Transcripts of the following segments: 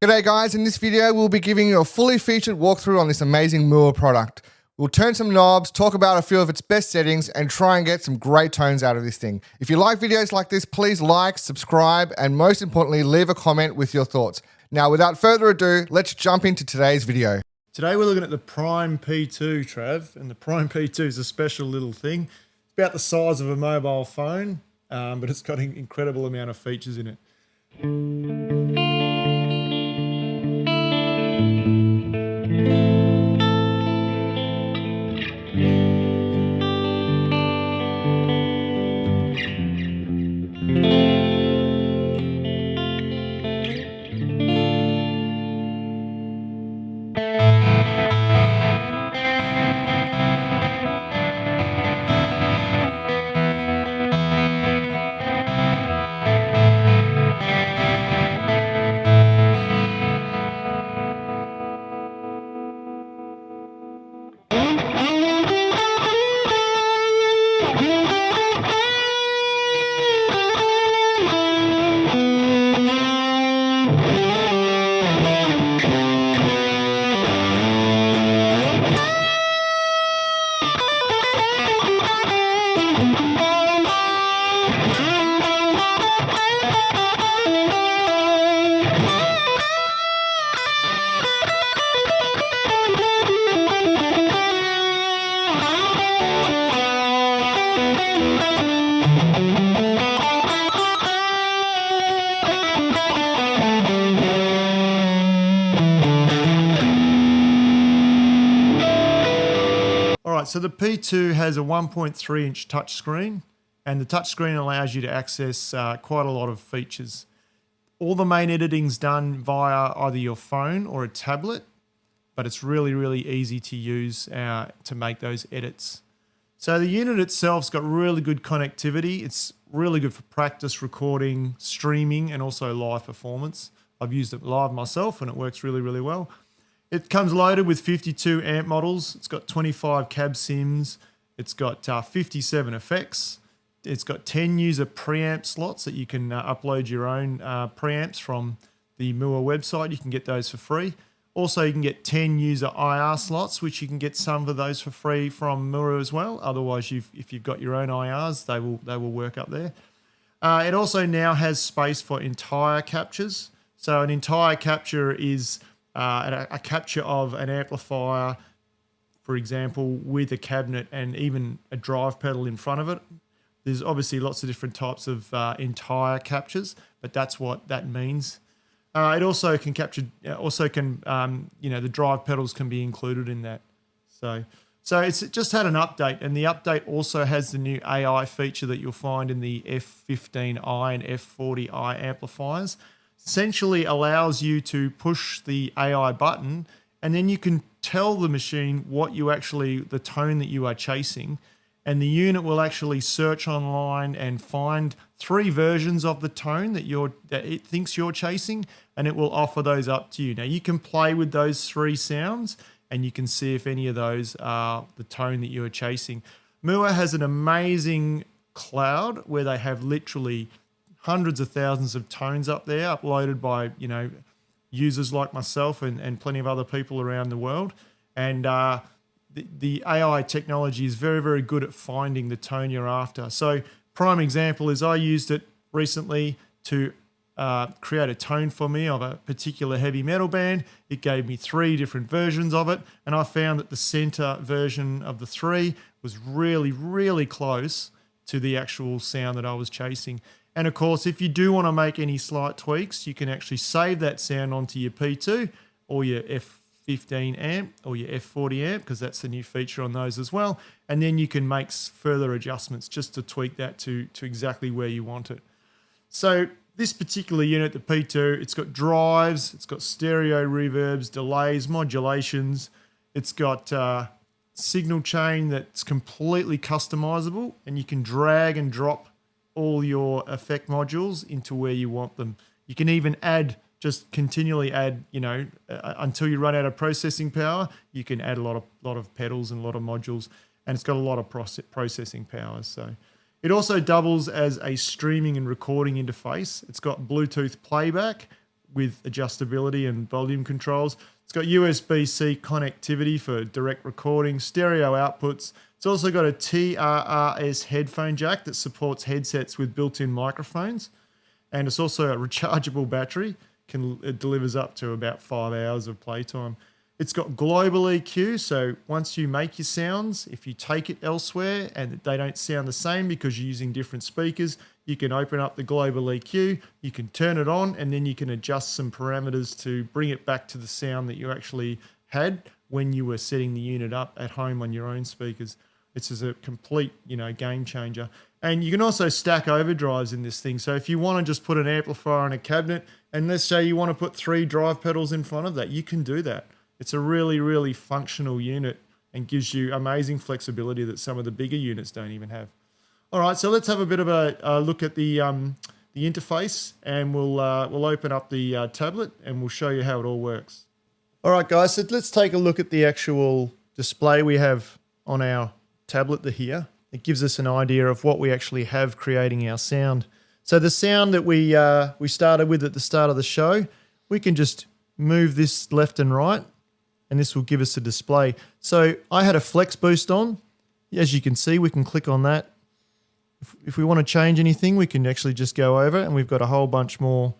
G'day guys, in this video we'll be giving you a fully featured walkthrough on this amazing MOOER product. We'll turn some knobs, talk about a few of its best settings and try and get some great tones out of this thing. If you like videos like this, please like, subscribe and most importantly leave a comment with your thoughts. Now without further ado, let's jump into today's video. Today we're looking at the Prime P2, Trav, and the Prime P2 is a special little thing. It's about the size of a mobile phone, but it's got an incredible amount of features in it. So the P2 has a 1.3 inch touchscreen, and the touchscreen allows you to access quite a lot of features. All the main editing's done via either your phone or a tablet, but it's really, really easy to use to make those edits. So the unit itself's got really good connectivity. It's really good for practice, recording, streaming, and also live performance. I've used it live myself and it works really, really well. It comes loaded with 52 amp models. It's got 25 cab sims. It's got 57 effects. It's got 10 user preamp slots that you can upload your own preamps from the MOOER website. You can get those for free. Also, you can get 10 user IR slots, which you can get some of those for free from MOOER as well. Otherwise, if you've got your own IRs, they will work up there. It also now has space for entire captures. So an entire capture is a capture of an amplifier, for example, with a cabinet and even a drive pedal in front of it. There's obviously lots of different types of entire captures, but that's what that means. It also can capture, the drive pedals can be included in that. So it's just had an update, and the update also has the new AI feature that you'll find in the F15i and F40i amplifiers. Essentially allows you to push the AI button and then you can tell the machine the tone that you are chasing, and the unit will actually search online and find 3 versions of the tone that it thinks you're chasing, and it will offer those up to you. Now you can play with those 3 sounds and you can see if any of those are the tone that you're chasing. MOOER has an amazing cloud where they have literally hundreds of thousands of tones up there uploaded by users like myself and plenty of other people around the world, and the AI technology is very, very good at finding the tone you're after. So prime example is I used it recently to create a tone for me of a particular heavy metal band. It gave me 3 different versions of it, and I found that the center version of the 3 was really, really close to the actual sound that I was chasing. And of course, if you do want to make any slight tweaks, you can actually save that sound onto your P2 or your F15 amp or your F40 amp, because that's the new feature on those as well. And then you can make further adjustments just to tweak that to exactly where you want it. So this particular unit, the P2, it's got drives, it's got stereo reverbs, delays, modulations. It's got signal chain that's completely customizable, and you can drag and drop all your effect modules into where you want them. You can even just continually add, until you run out of processing power, you can add a lot of pedals and a lot of modules, and it's got a lot of processing power. So it also doubles as a streaming and recording interface. It's got Bluetooth playback, with adjustability and volume controls. It's got USB-C connectivity for direct recording, stereo outputs. It's also got a TRRS headphone jack that supports headsets with built-in microphones. And it's also a rechargeable battery. It delivers up to about 5 hours of playtime. It's got global EQ, so once you make your sounds, if you take it elsewhere and they don't sound the same because you're using different speakers, you can open up the global EQ, you can turn it on, and then you can adjust some parameters to bring it back to the sound that you actually had when you were setting the unit up at home on your own speakers. It's just a complete, game changer. And you can also stack overdrives in this thing. So if you want to just put an amplifier in a cabinet, and let's say you want to put 3 drive pedals in front of that, you can do that. It's a really, really functional unit and gives you amazing flexibility that some of the bigger units don't even have. All right, so let's have a bit of a look at the interface, and we'll open up the tablet and we'll show you how it all works. All right, guys, so let's take a look at the actual display we have on our tablet here. It gives us an idea of what we actually have creating our sound. So the sound that we started with at the start of the show, we can just move this left and right, and this will give us a display. So I had a flex boost on. As you can see, we can click on that. If we want to change anything, we can actually just go over, and we've got a whole bunch more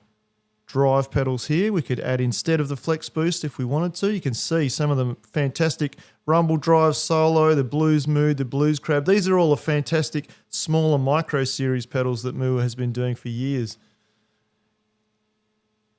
drive pedals here. We could add instead of the flex boost if we wanted to. You can see some of the fantastic rumble drive solo, the blues mood, the blues crab. These are all the fantastic smaller micro series pedals that MOOER has been doing for years.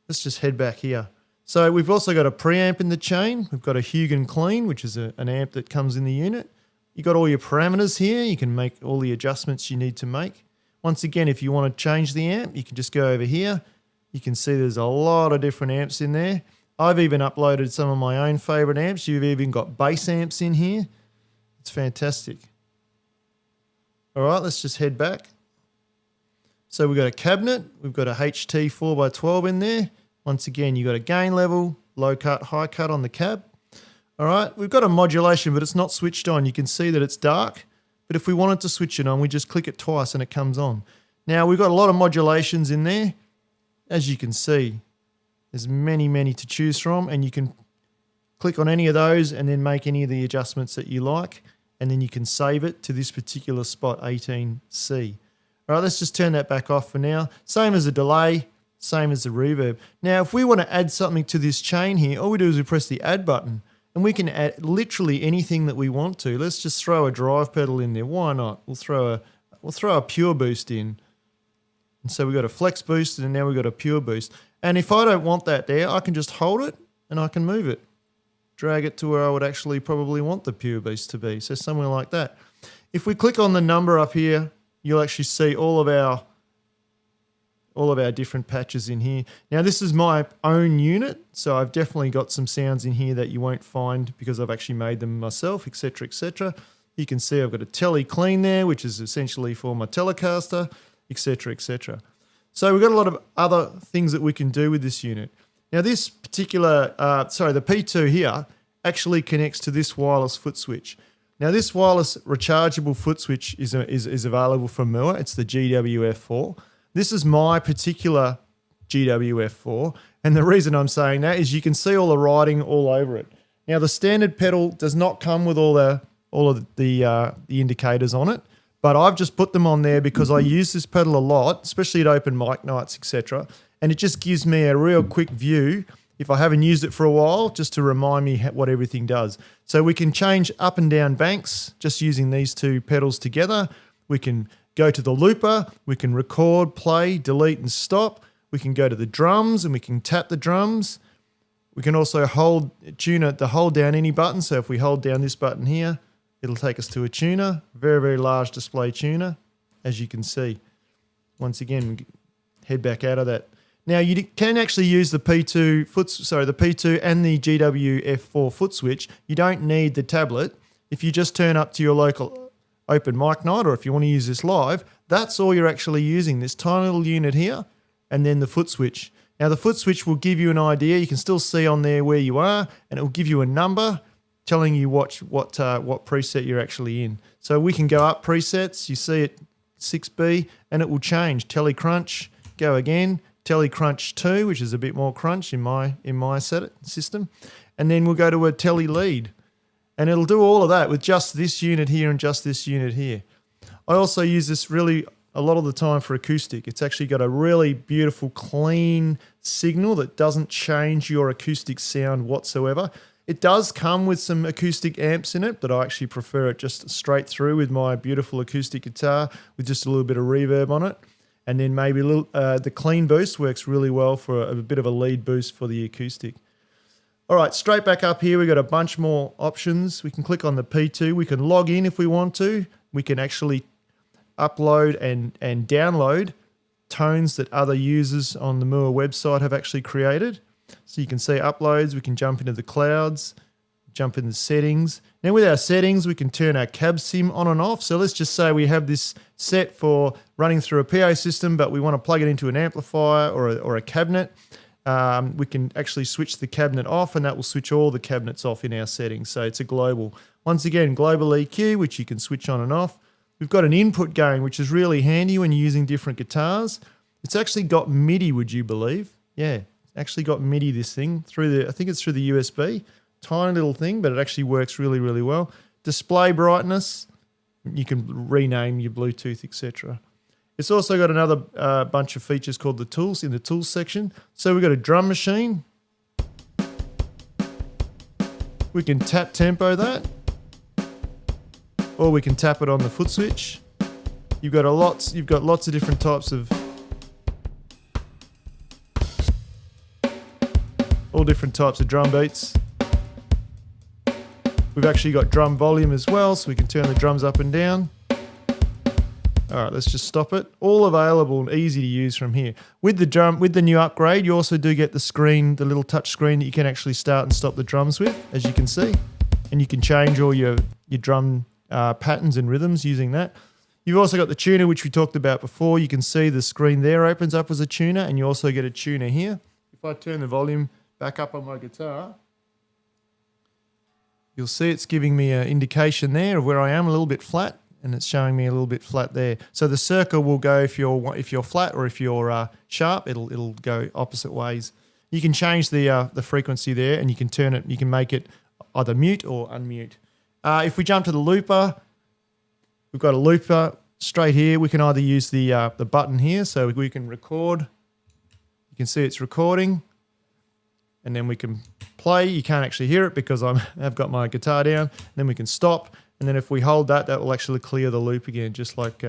Let's just head back here. So we've also got a preamp in the chain. We've got a Hugen Clean, which is an amp that comes in the unit. You've got all your parameters here. You can make all the adjustments you need to make. Once again, if you want to change the amp, you can just go over here. You can see there's a lot of different amps in there. I've even uploaded some of my own favorite amps. You've even got bass amps in here. It's fantastic. All right, let's just head back. So we've got a cabinet. We've got a HT 4x12 in there. Once again, you've got a gain level, low cut, high cut on the cab. All right, we've got a modulation, but it's not switched on. You can see that it's dark, but if we wanted to switch it on, we just click it twice and it comes on. Now, we've got a lot of modulations in there. As you can see, there's many to choose from, and you can click on any of those and then make any of the adjustments that you like, and then you can save it to this particular spot, 18C. All right, let's just turn that back off for now. Same as the delay, same as the reverb. Now, if we want to add something to this chain here, all we do is we press the add button, and we can add literally anything that we want to. Let's just throw a drive pedal in there. Why not? We'll throw a pure boost in. And so we've got a flex boost, and now we've got a pure boost. And if I don't want that there, I can just hold it and I can move it. Drag it to where I would actually probably want the pure boost to be. So somewhere like that. If we click on the number up here, you'll actually see all of our different patches in here. Now this is my own unit, so I've definitely got some sounds in here that you won't find because I've actually made them myself, etc, etc. You can see I've got a tele clean there, which is essentially for my Telecaster, etc, etc. So we've got a lot of other things that we can do with this unit. Now this particular, the P2 here actually connects to this wireless foot switch. Now this wireless rechargeable foot switch is available from MOOER. It's the GWF4. This is my particular GWF4, and the reason I'm saying that is you can see all the writing all over it. Now the standard pedal does not come with all of the indicators on it, but I've just put them on there because I use this pedal a lot, especially at open mic nights, etc. And it just gives me a real quick view if I haven't used it for a while, just to remind me what everything does. So we can change up and down banks just using these two pedals together. We can go to the looper, we can record, play, delete and stop. We can go to the drums and we can tap the drums. We can also hold down any button. So if we hold down this button here, it'll take us to a tuner, very large display tuner, as you can see. Once again, we head back out of that. Now you can actually use the P2 and the GWF4 foot switch. You don't need the tablet. If you just turn up to your local open mic night, or if you want to use this live, that's all you're actually using, this tiny little unit here, and then the foot switch. Now the foot switch will give you an idea. You can still see on there where you are, and it will give you a number telling you what preset you're actually in. So we can go up presets. You see it 6B, and it will change. Tele crunch, go again. Tele Crunch 2, which is a bit more crunch in my system. And then we'll go to a Tele Lead. And it'll do all of that with just this unit here and just this unit here. I also use this really a lot of the time for acoustic. It's actually got a really beautiful, clean signal that doesn't change your acoustic sound whatsoever. It does come with some acoustic amps in it, but I actually prefer it just straight through with my beautiful acoustic guitar with just a little bit of reverb on it. And then maybe the clean boost works really well for a bit of a lead boost for the acoustic. All right, straight back up here, we've got a bunch more options. We can click on the P2. We can log in if we want to. We can actually upload and download tones that other users on the MOOER website have actually created. So you can see uploads. We can jump into the clouds, jump into settings. Now with our settings, we can turn our cab sim on and off. So let's just say we have this set for running through a PA system, but we want to plug it into an amplifier or a cabinet. We can actually switch the cabinet off, and that will switch all the cabinets off in our settings. So it's a global. Once again, global EQ, which you can switch on and off. We've got an input gain, which is really handy when you're using different guitars. It's actually got MIDI, would you believe? Yeah, it's actually got MIDI, this thing, I think it's through the USB. Tiny little thing, but it actually works really, really well. Display brightness, you can rename your Bluetooth, etc. It's also got another bunch of features called the tools in the tools section. So we've got a drum machine. We can tap tempo that, or we can tap it on the Footswitch. You've got lots of different types of, all different types of drum beats. We've actually got drum volume as well, so we can turn the drums up and down. All right, let's just stop it. All available and easy to use from here. With the new upgrade, you also do get the screen, the little touch screen that you can actually start and stop the drums with, as you can see. And you can change all your drum patterns and rhythms using that. You've also got the tuner, which we talked about before. You can see the screen there opens up as a tuner, and you also get a tuner here. If I turn the volume back up on my guitar, you'll see it's giving me an indication there of where I am, a little bit flat. And it's showing me a little bit flat there. So the circle will go if you're flat, or if you're sharp, it'll go opposite ways. You can change the frequency there, and you can turn it. You can make it either mute or unmute. If we jump to the looper, we've got a looper straight here. We can either use the button here, so we can record. You can see it's recording, and then we can play. You can't actually hear it because I've got my guitar down. And then we can stop. And then if we hold that will actually clear the loop again, just like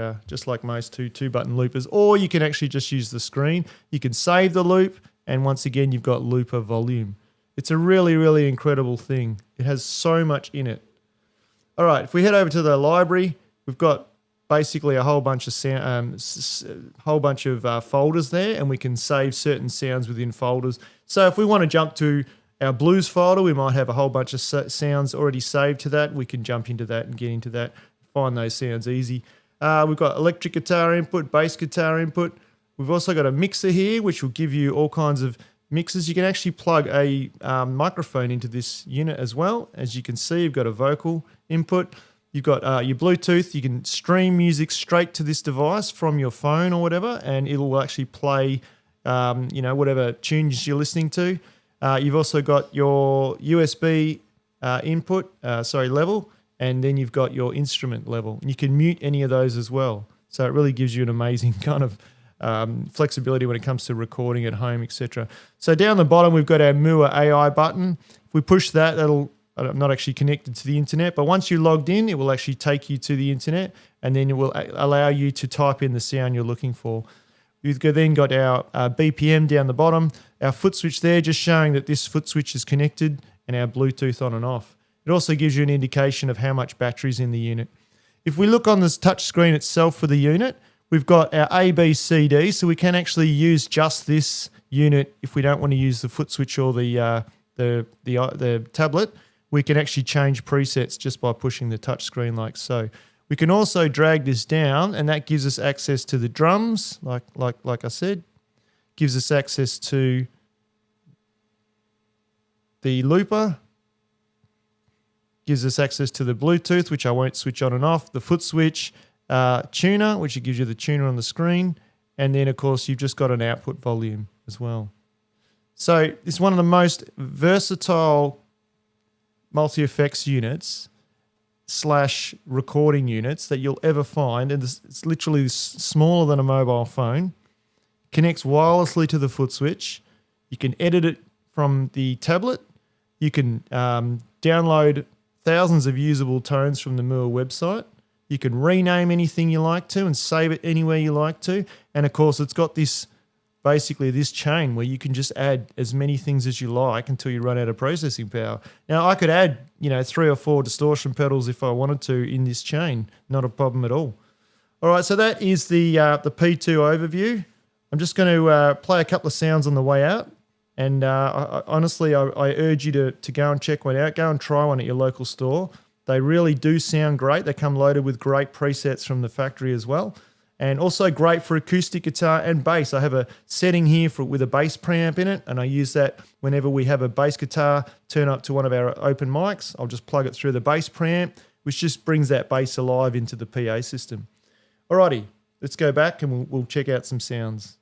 most two-button loopers. Or you can actually just use the screen. You can save the loop, and once again, you've got looper volume. It's a really, really incredible thing. It has so much in it. All right, if we head over to the library, we've got basically a whole bunch of folders there, and we can save certain sounds within folders. So if we want to jump to our blues folder, we might have a whole bunch of sounds already saved to that. We can jump into that and get into that, find those sounds easy. We've got electric guitar input, bass guitar input. We've also got a mixer here, which will give you all kinds of mixes. You can actually plug a microphone into this unit as well. As you can see, you've got a vocal input. You've got your Bluetooth. You can stream music straight to this device from your phone or whatever, and it will actually play whatever tunes you're listening to. You've also got your USB level, and then you've got your instrument level. You can mute any of those as well. So it really gives you an amazing kind of flexibility when it comes to recording at home, etc. So down the bottom, we've got our MOOER AI button. If we push that, I'm not actually connected to the internet, but once you're logged in, it will actually take you to the internet, and then it will allow you to type in the sound you're looking for. We've then got our BPM down the bottom, our foot switch there, just showing that this foot switch is connected, and our Bluetooth on and off. It also gives you an indication of how much battery's in the unit. If we look on this touch screen itself for the unit, we've got our A, B, C, D, so we can actually use just this unit if we don't want to use the foot switch or the tablet. We can actually change presets just by pushing the touch screen like so. We can also drag this down, and that gives us access to the drums, like I said. Gives us access to the looper. Gives us access to the Bluetooth, which I won't switch on and off. The foot switch, tuner, which gives you the tuner on the screen. And then, of course, you've just got an output volume as well. So it's one of the most versatile multi-effects units / recording units that you'll ever find. And it's literally smaller than a mobile phone. Connects wirelessly to the Footswitch. You can edit it from the tablet. You can download thousands of usable tones from the MOOER website. You can rename anything you like to and save it anywhere you like to. And of course, it's got this chain where you can just add as many things as you like until you run out of processing power. Now, I could add 3 or 4 distortion pedals if I wanted to in this chain. Not a problem at all. All right, so that is the P2 overview. I'm just going to play a couple of sounds on the way out. And honestly, I urge you to go and check one out. Go and try one at your local store. They really do sound great. They come loaded with great presets from the factory as well. And also great for acoustic guitar and bass. I have a setting here with a bass preamp in it, and I use that whenever we have a bass guitar turn up to one of our open mics. I'll just plug it through the bass preamp, which just brings that bass alive into the PA system. Alrighty, let's go back and we'll check out some sounds.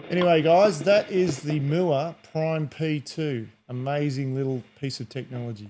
Anyway, guys, that is the MOOER Prime P2. Amazing little piece of technology.